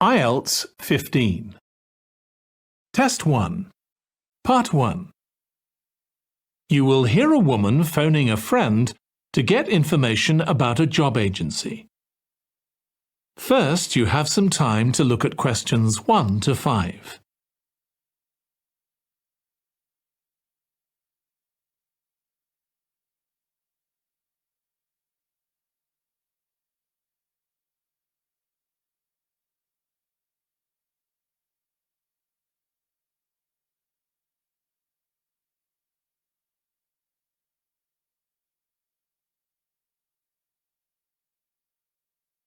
IELTS 15. Test 1. Part 1. You will hear a woman phoning a friend to get information about a job agency. First, you have some time to look at questions 1 to 5.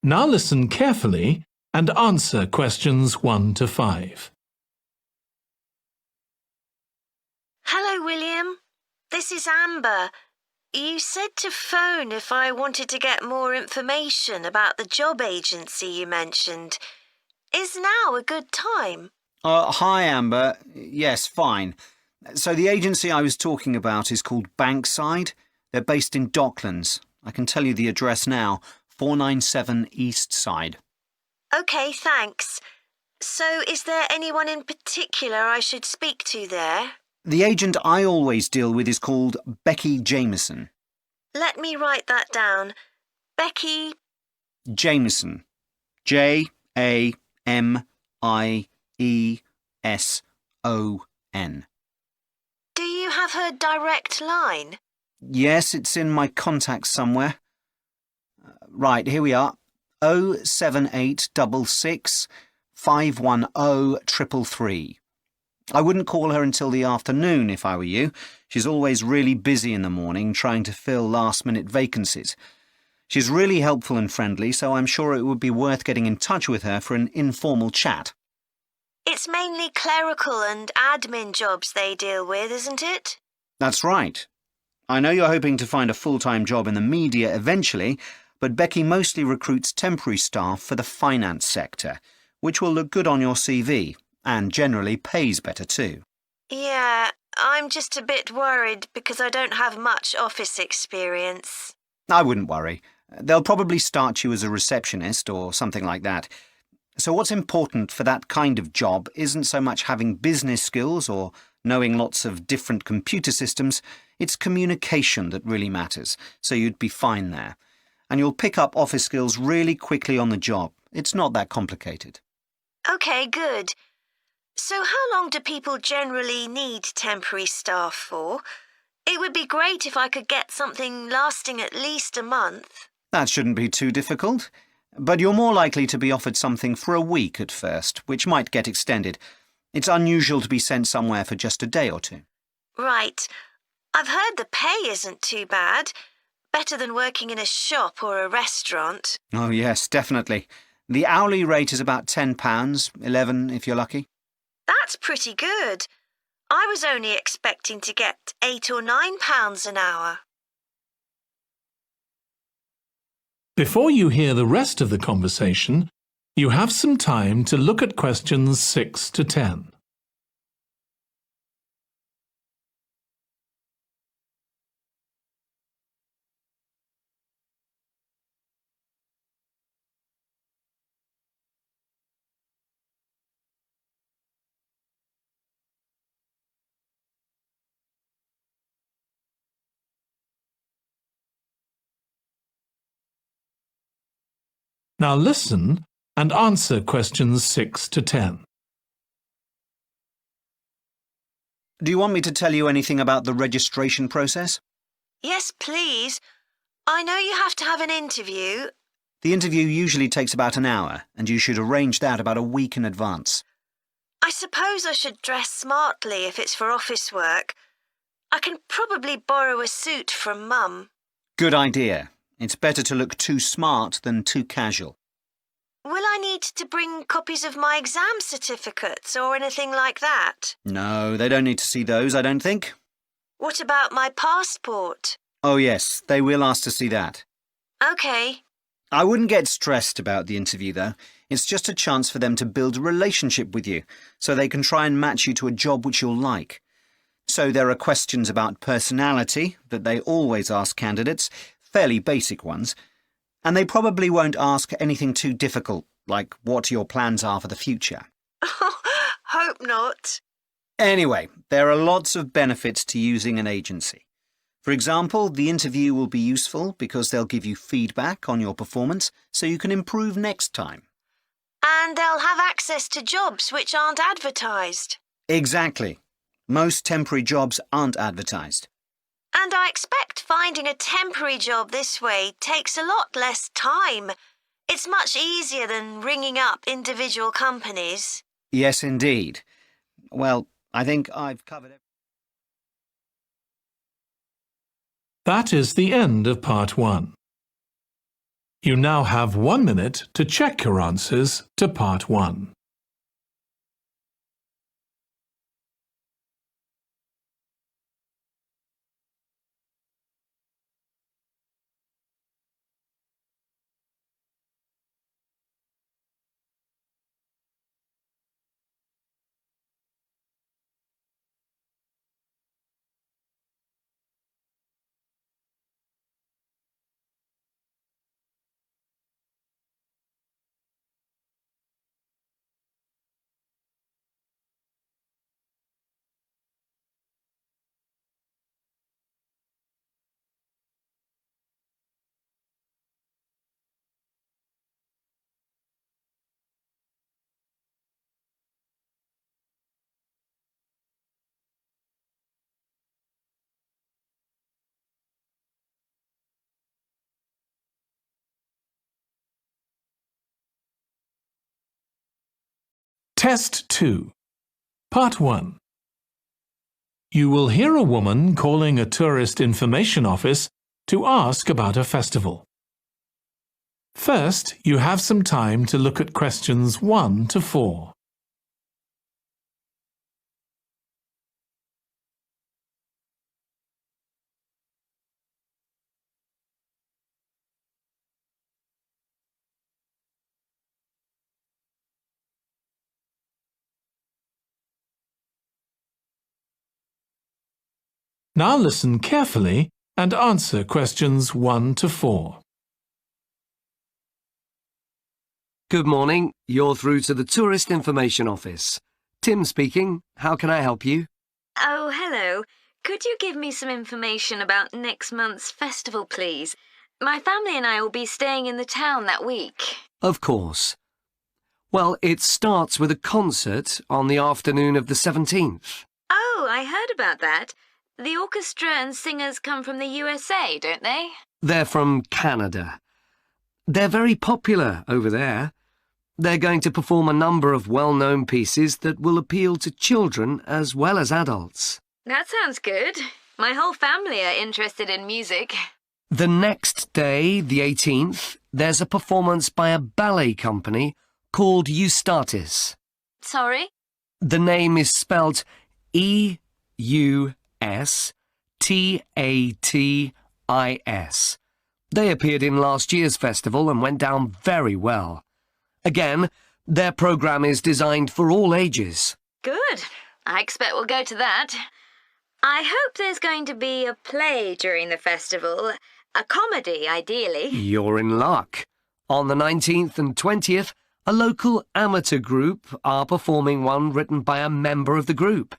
Now listen carefully and answer questions 1 to 5. Hello, William. This is Amber. You said to phone if I wanted to get more information about the job agency you mentioned. Is now a good time? Hi, Amber. Yes, fine. So the agency I was talking about is called Bankside. They're based in Docklands. I can tell you the address now, 497 East Side. OK, thanks. So is there anyone in particular I should speak to there? The agent I always deal with is called Becky Jameson. Let me write that down. Becky Jameson. Jameson. Do you have her direct line? Yes, it's in my contacts somewhere. Right, here we are. 07866 510 333. I wouldn't call her until the afternoon if I were you. She's always really busy in the morning trying to fill last-minute vacancies. She's really helpful and friendly, so I'm sure it would be worth getting in touch with her for an informal chat. It's mainly clerical and admin jobs they deal with, isn't it? That's right. I know you're hoping to find a full-time job in the media eventually, but Becky mostly recruits temporary staff for the finance sector, which will look good on your CV and generally pays better too. Yeah, I'm just a bit worried because I don't have much office experience. I wouldn't worry. They'll probably start you as a receptionist or something like that. So what's important for that kind of job isn't so much having business skills or knowing lots of different computer systems, it's communication that really matters, so you'd be fine there. And you'll pick up office skills really quickly on the job. It's not that complicated. OK, good. So how long do people generally need temporary staff for? It would be great if I could get something lasting at least a month. That shouldn't be too difficult. But you're more likely to be offered something for a week at first, which might get extended. It's unusual to be sent somewhere for just a day or two. Right. I've heard the pay isn't too bad. Better than working in a shop or a restaurant. Oh, yes, definitely. The hourly rate is about £10, $11 if you're lucky. That's pretty good. I was only expecting to get £8 or £9 an hour. Before you hear the rest of the conversation, you have some time to look at questions 6 to 10. Now listen and answer questions 6 to 10. Do you want me to tell you anything about the registration process? Yes, please. I know you have to have an interview. The interview usually takes about an hour, and you should arrange that about a week in advance. I suppose I should dress smartly if it's for office work. I can probably borrow a suit from Mum. Good idea. It's better to look too smart than too casual. Will I need to bring copies of my exam certificates or anything like that? No, they don't need to see those, I don't think. What about my passport? Oh, yes, they will ask to see that. OK. I wouldn't get stressed about the interview, though. It's just a chance for them to build a relationship with you, so they can try and match you to a job which you'll like. So there are questions about personality that they always ask candidates, fairly basic ones, and they probably won't ask anything too difficult, like what your plans are for the future. Hope not. Anyway, there are lots of benefits to using an agency. For example, the interview will be useful because they'll give you feedback on your performance so you can improve next time. And they'll have access to jobs which aren't advertised. Exactly. Most temporary jobs aren't advertised. And I expect finding a temporary job this way takes a lot less time. It's much easier than ringing up individual companies. Yes, indeed. Well, I think I've covered everything. That is the end of part 1. You now have 1 minute to check your answers to part 1. Test 2. Part 1. You will hear a woman calling a tourist information office to ask about a festival. First, you have some time to look at questions 1 to 4. Now listen carefully and answer questions 1 to 4. Good morning. You're through to the Tourist Information Office. Tim speaking. How can I help you? Oh, hello. Could you give me some information about next month's festival, please? My family and I will be staying in the town that week. Of course. Well, it starts with a concert on the afternoon of the 17th. Oh, I heard about that. The orchestra and singers come from the USA, don't they? They're from Canada. They're very popular over there. They're going to perform a number of well-known pieces that will appeal to children as well as adults. That sounds good. My whole family are interested in music. The next day, the 18th, there's a performance by a ballet company called Eustatis. Sorry? The name is spelled Eustatis. They appeared in last year's festival and went down very well. Again, their programme is designed for all ages. Good. I expect we'll go to that. I hope there's going to be a play during the festival. A comedy, ideally. You're in luck. On the 19th and 20th, a local amateur group are performing one written by a member of the group.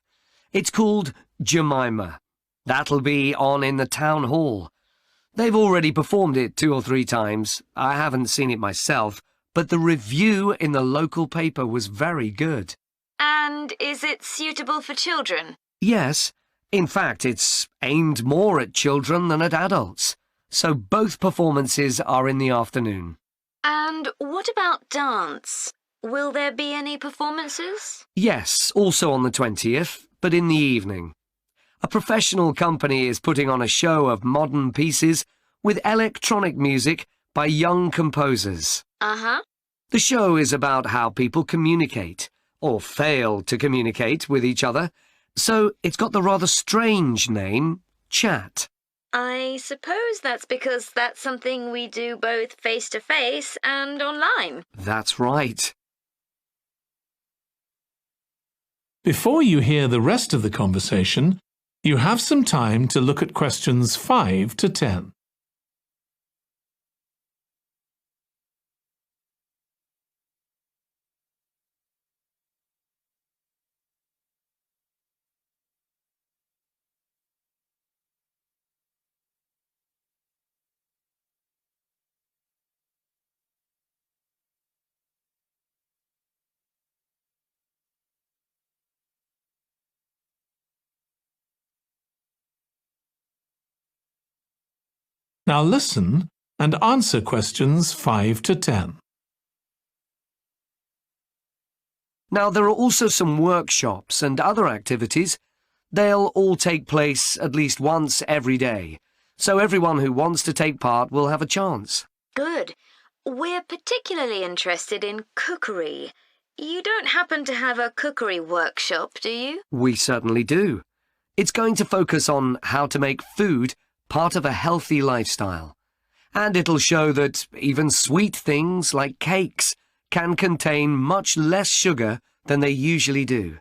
It's called Jemima. That'll be on in the town hall. They've already performed it 2 or 3 times. I haven't seen it myself, but the review in the local paper was very good. And is it suitable for children? Yes. In fact, it's aimed more at children than at adults. So both performances are in the afternoon. And what about dance? Will there be any performances? Yes, also on the 20th, but in the evening. A professional company is putting on a show of modern pieces with electronic music by young composers. Uh-huh. The show is about how people communicate, or fail to communicate with each other, so it's got the rather strange name, Chat. I suppose that's because that's something we do both face-to-face and online. That's right. Before you hear the rest of the conversation, you have some time to look at questions 5 to 10. Now listen and answer questions 5 to 10. Now, there are also some workshops and other activities. They'll all take place at least once every day, so everyone who wants to take part will have a chance. Good. We're particularly interested in cookery. You don't happen to have a cookery workshop, do you? We certainly do. It's going to focus on how to make food part of a healthy lifestyle. And it'll show that even sweet things like cakes can contain much less sugar than they usually do.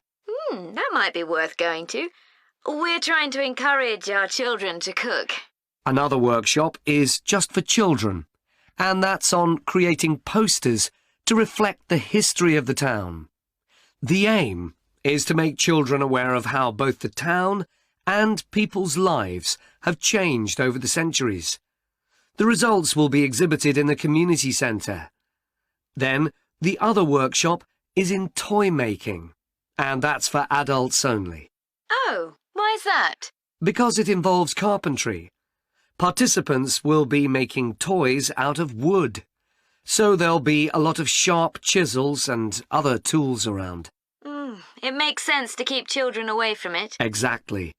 That might be worth going to. We're trying to encourage our children to cook. Another workshop is just for children, and that's on creating posters to reflect the history of the town. The aim is to make children aware of how both the town and people's lives have changed over the centuries. The results will be exhibited in the community centre. Then, the other workshop is in toy making, and that's for adults only. Oh, why's that? Because it involves carpentry. Participants will be making toys out of wood, so there'll be a lot of sharp chisels and other tools around. It makes sense to keep children away from it. Exactly.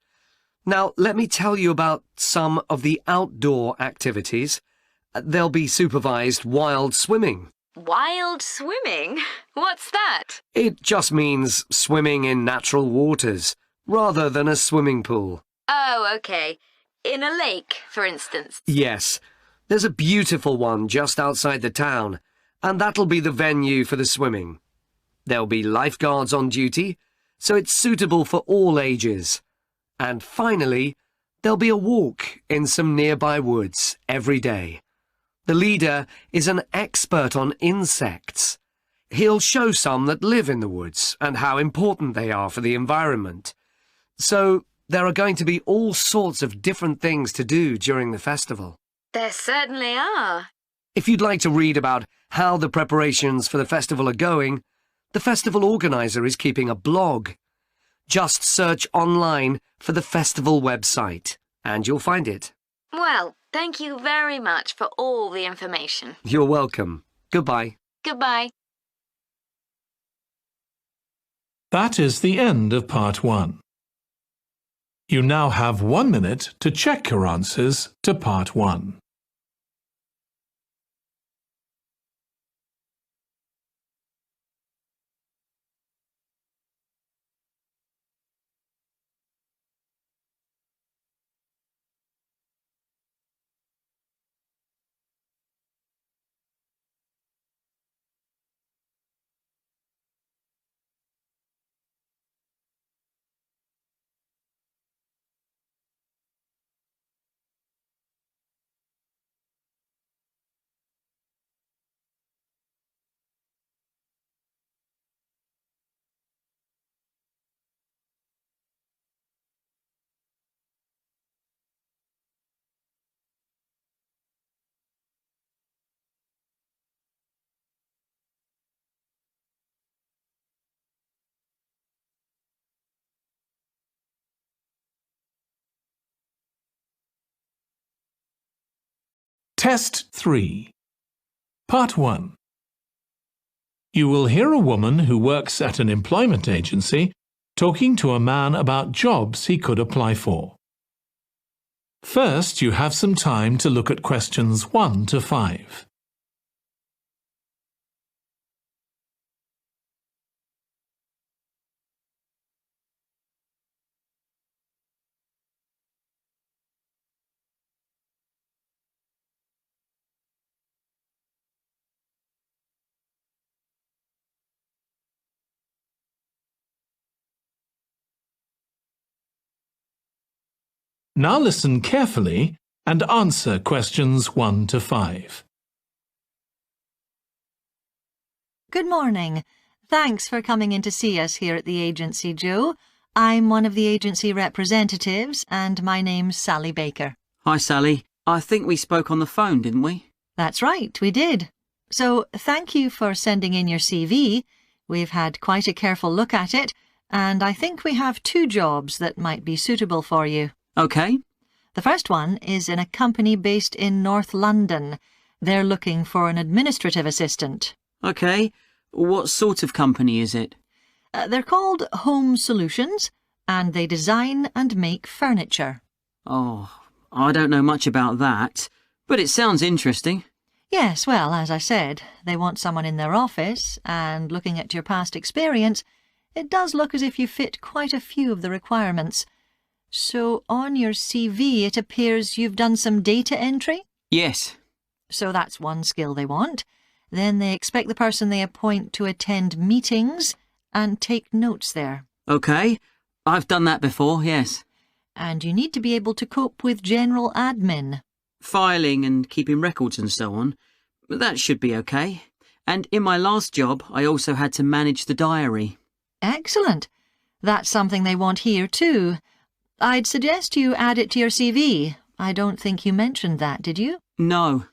Now, let me tell you about some of the outdoor activities. There'll be supervised wild swimming. Wild swimming? What's that? It just means swimming in natural waters, rather than a swimming pool. Oh, okay. In a lake, for instance. Yes. There's a beautiful one just outside the town, and that'll be the venue for the swimming. There'll be lifeguards on duty, so it's suitable for all ages. And finally, there'll be a walk in some nearby woods every day. The leader is an expert on insects. He'll show some that live in the woods and how important they are for the environment. So there are going to be all sorts of different things to do during the festival. There certainly are. If you'd like to read about how the preparations for the festival are going, the festival organizer is keeping a blog. Just search online for the festival website, and you'll find it. Well, thank you very much for all the information. You're welcome. Goodbye. Goodbye. That is the end of part 1. You now have 1 minute to check your answers to part 1. Test 3. Part 1. You will hear a woman who works at an employment agency talking to a man about jobs he could apply for. First, you have some time to look at questions 1 to 5. Now listen carefully and answer questions 1 to 5. Good morning. Thanks for coming in to see us here at the agency, Joe. I'm one of the agency representatives and my name's Sally Baker. Hi, Sally. I think we spoke on the phone, didn't we? That's right, we did. So thank you for sending in your CV. We've had quite a careful look at it, and I think we have 2 jobs that might be suitable for you. OK. The first one is in a company based in North London. They're looking for an administrative assistant. OK. What sort of company is it? They're called Home Solutions, and they design and make furniture. Oh, I don't know much about that, but it sounds interesting. Yes, well, as I said, they want someone in their office, and looking at your past experience, it does look as if you fit quite a few of the requirements. So on your CV it appears you've done some data entry? Yes. So that's one skill they want. Then they expect the person they appoint to attend meetings and take notes there. OK. I've done that before, yes. And you need to be able to cope with general admin. Filing and keeping records and so on. That should be OK. And in my last job, I also had to manage the diary. Excellent. That's something they want here too. I'd suggest you add it to your CV. I don't think you mentioned that, did you? No.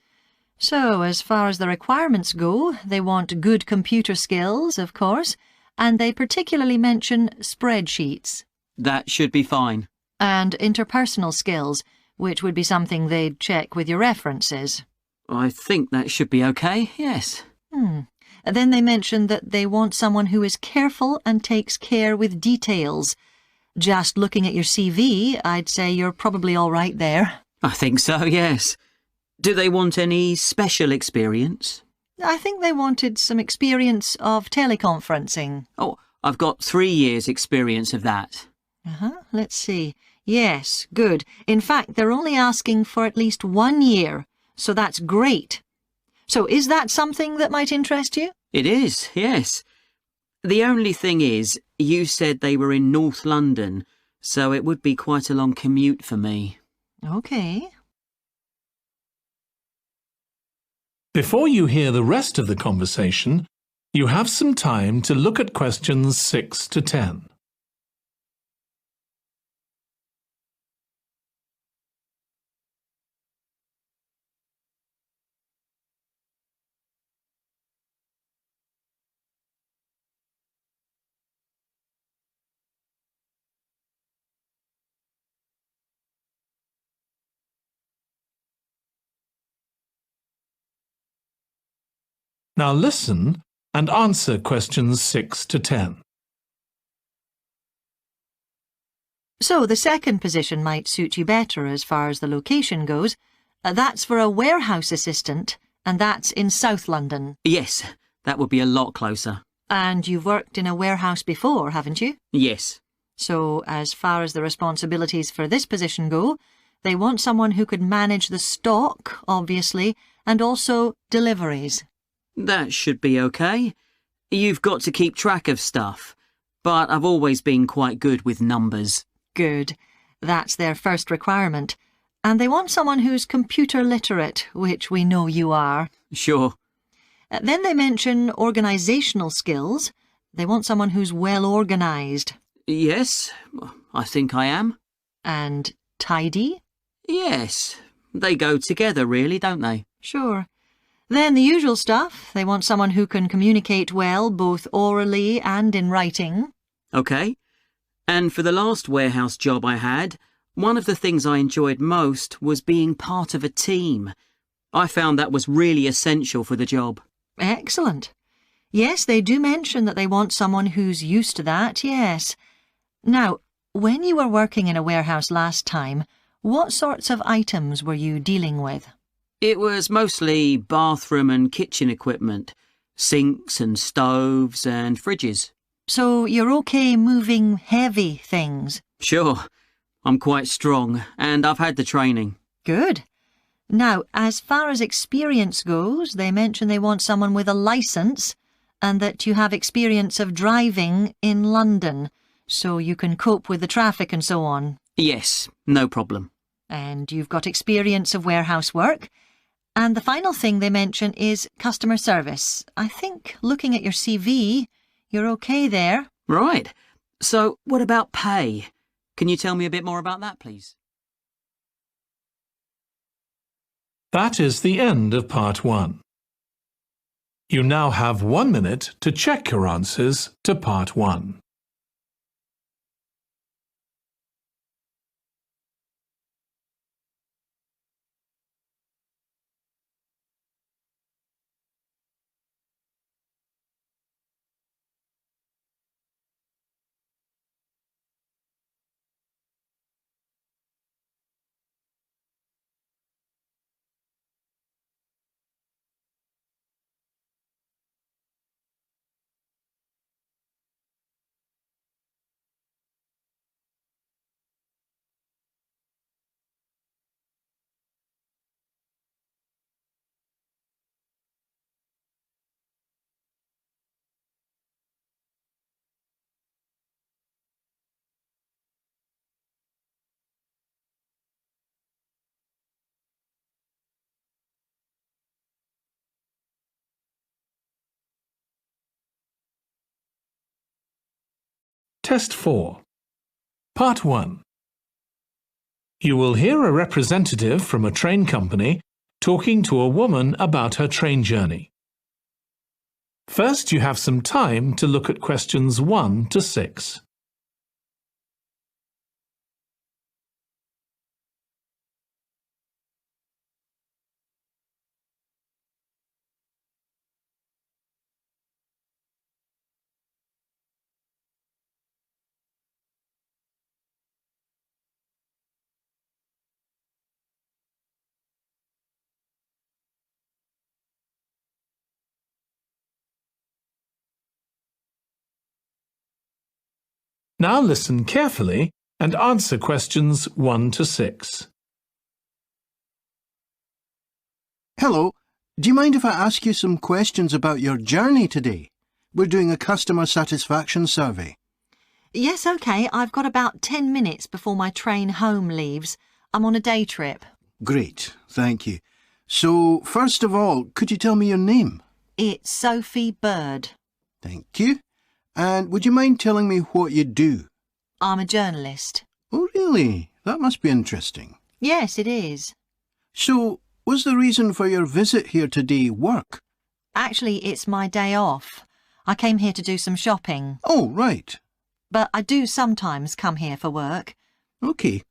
So, as far as the requirements go, they want good computer skills, of course, and they particularly mention spreadsheets. That should be fine. And interpersonal skills, which would be something they'd check with your references. I think that should be OK, yes. Then they mention that they want someone who is careful and takes care with details. Just looking at your CV, I'd say you're probably all right there. I think so, yes. Do they want any special experience? I think they wanted some experience of teleconferencing. Oh, I've got 3 years' experience of that. Let's see. Yes, good. In fact, they're only asking for at least 1 year, so that's great. So is that something that might interest you? It is, yes. The only thing is, you said they were in North London, so it would be quite a long commute for me. OK. Before you hear the rest of the conversation, you have some time to look at questions 6 to 10. Now listen and answer questions 6 to 10. So the second position might suit you better as far as the location goes. That's for a warehouse assistant, and that's in South London. Yes, that would be a lot closer. And you've worked in a warehouse before, haven't you? Yes. So as far as the responsibilities for this position go, they want someone who could manage the stock, obviously, and also deliveries. That should be OK. You've got to keep track of stuff, but I've always been quite good with numbers. Good. That's their first requirement. And they want someone who's computer literate, which we know you are. Sure. Then they mention organisational skills. They want someone who's well organised. Yes, I think I am. And tidy? Yes, they go together really, don't they? Sure. Then the usual stuff. They want someone who can communicate well, both orally and in writing. OK. And for the last warehouse job I had, one of the things I enjoyed most was being part of a team. I found that was really essential for the job. Excellent. Yes, they do mention that they want someone who's used to that, yes. Now, when you were working in a warehouse last time, what sorts of items were you dealing with? It was mostly bathroom and kitchen equipment, sinks and stoves and fridges. So you're OK moving heavy things? Sure. I'm quite strong, and I've had the training. Good. Now, as far as experience goes, they mention they want someone with a licence and that you have experience of driving in London, so you can cope with the traffic and so on. Yes, no problem. And you've got experience of warehouse work. And the final thing they mention is customer service. I think, looking at your CV, you're OK there. Right. So, what about pay? Can you tell me a bit more about that, please? That is the end of part 1. You now have 1 minute to check your answers to part 1. Test 4. Part 1. You will hear a representative from a train company talking to a woman about her train journey. First, you have some time to look at questions 1 to 6. Now listen carefully and answer questions 1 to 6. Hello, do you mind if I ask you some questions about your journey today? We're doing a customer satisfaction survey. Yes, OK. I've got about 10 minutes before my train home leaves. I'm on a day trip. Great, thank you. So, first of all, could you tell me your name? It's Sophie Bird. Thank you. And would you mind telling me what you do? I'm a journalist. Oh, really? That must be interesting. Yes, it is. So, was the reason for your visit here today work? Actually, it's my day off. I came here to do some shopping. Oh, right. But I do sometimes come here for work. OK.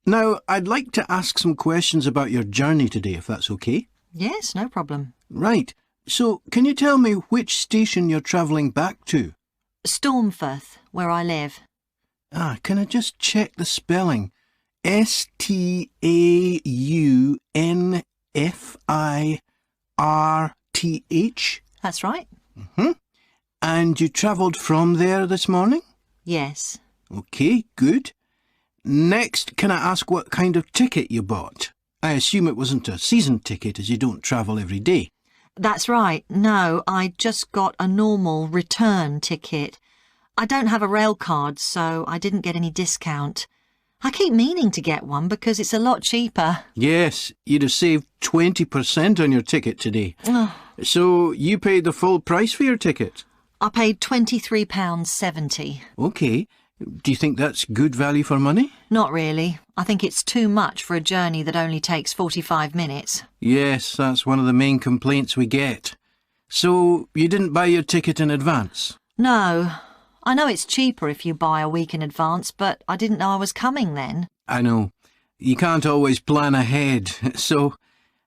Now, I'd like to ask some questions about your journey today, if that's OK. Yes, no problem. Right. So, can you tell me which station you're travelling back to? Stormforth, where I live. Can I just check the spelling? Staunfirth? That's right. And you travelled from there this morning? Yes. OK, good. Next, can I ask what kind of ticket you bought? I assume it wasn't a season ticket as you don't travel every day. That's right. No, I just got a normal return ticket. I don't have a rail card, so I didn't get any discount. I keep meaning to get one because it's a lot cheaper. Yes, you'd have saved 20% on your ticket today. So you paid the full price for your ticket? I paid £23.70. OK. Do you think that's good value for money? Not really. I think it's too much for a journey that only takes 45 minutes. Yes, that's one of the main complaints we get. So you didn't buy your ticket in advance? No. I know it's cheaper if you buy a week in advance, but I didn't know I was coming then. I know. You can't always plan ahead. So,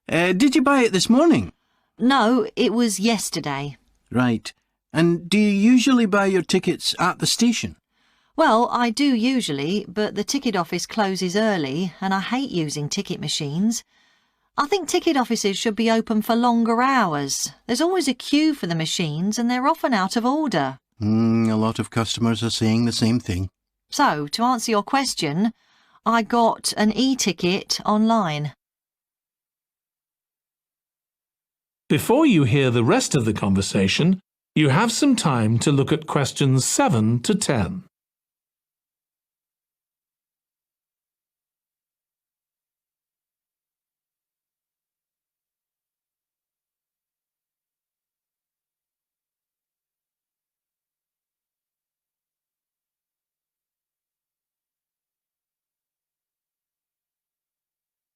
did you buy it this morning? No, it was yesterday. Right. And do you usually buy your tickets at the station? Well, I do usually, but the ticket office closes early and I hate using ticket machines. I think ticket offices should be open for longer hours. There's always a queue for the machines and they're often out of order. A lot of customers are saying the same thing. So, to answer your question, I got an e-ticket online. Before you hear the rest of the conversation, you have some time to look at questions 7 to 10.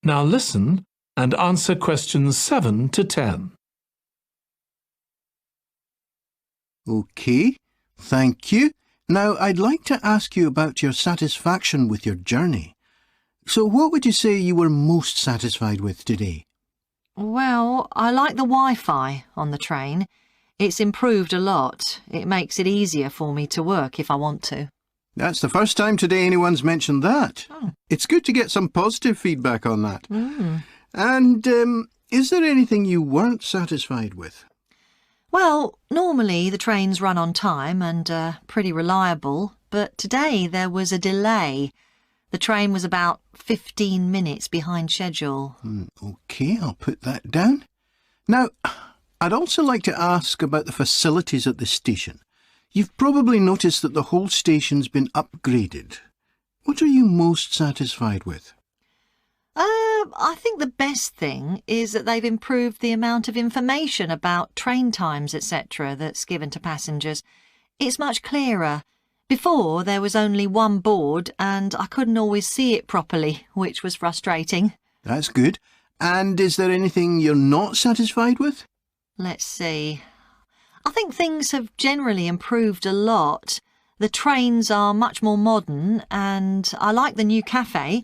Now listen and answer questions 7 to 10. OK, thank you. Now, I'd like to ask you about your satisfaction with your journey. So what would you say you were most satisfied with today? Well, I like the Wi-Fi on the train. It's improved a lot. It makes it easier for me to work if I want to. That's the first time today anyone's mentioned that. It's good to get some positive feedback on that. And is there anything you weren't satisfied with? Well, normally the trains run on time and are pretty reliable, but today there was a delay. The train was about 15 minutes behind schedule. OK, I'll put that down. Now, I'd also like to ask about the facilities at the station. You've probably noticed that the whole station's been upgraded. What are you most satisfied with? I think the best thing is that they've improved the amount of information about train times, etc. that's given to passengers. It's much clearer. Before, there was only one board and I couldn't always see it properly, which was frustrating. That's good. And is there anything you're not satisfied with? Let's see. I think things have generally improved a lot. The trains are much more modern and I like the new cafe.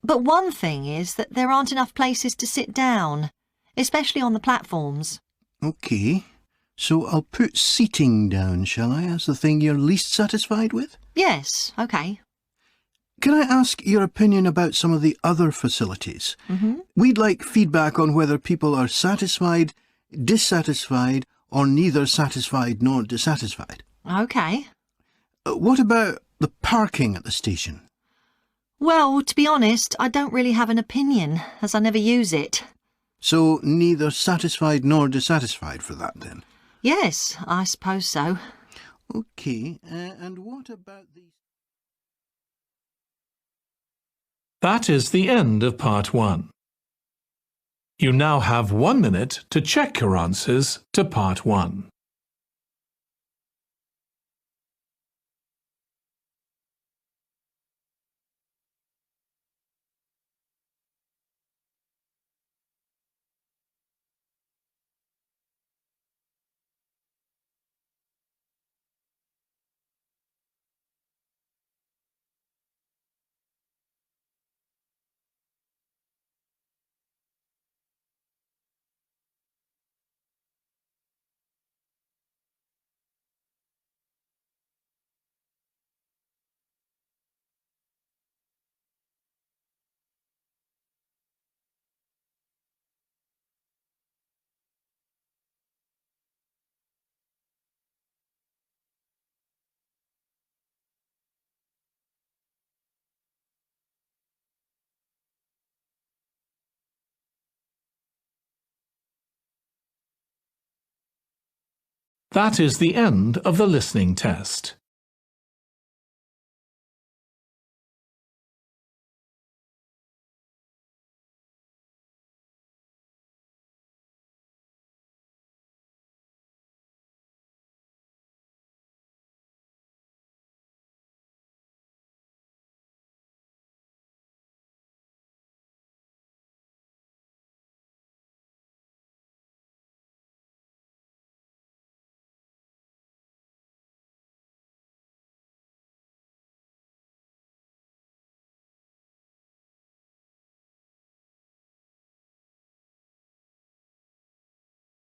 But one thing is that there aren't enough places to sit down, especially on the platforms. OK. So I'll put seating down, shall I, as the thing you're least satisfied with? Yes, OK. Can I ask your opinion about some of the other facilities? We'd like feedback on whether people are satisfied, dissatisfied, or neither satisfied nor dissatisfied. OK. What about the parking at the station? Well, to be honest, I don't really have an opinion, as I never use it. So neither satisfied nor dissatisfied for that, then? Yes, I suppose so. OK, and what about the... That is the end of part 1. You now have 1 minute to check your answers to part 1. That is the end of the listening test.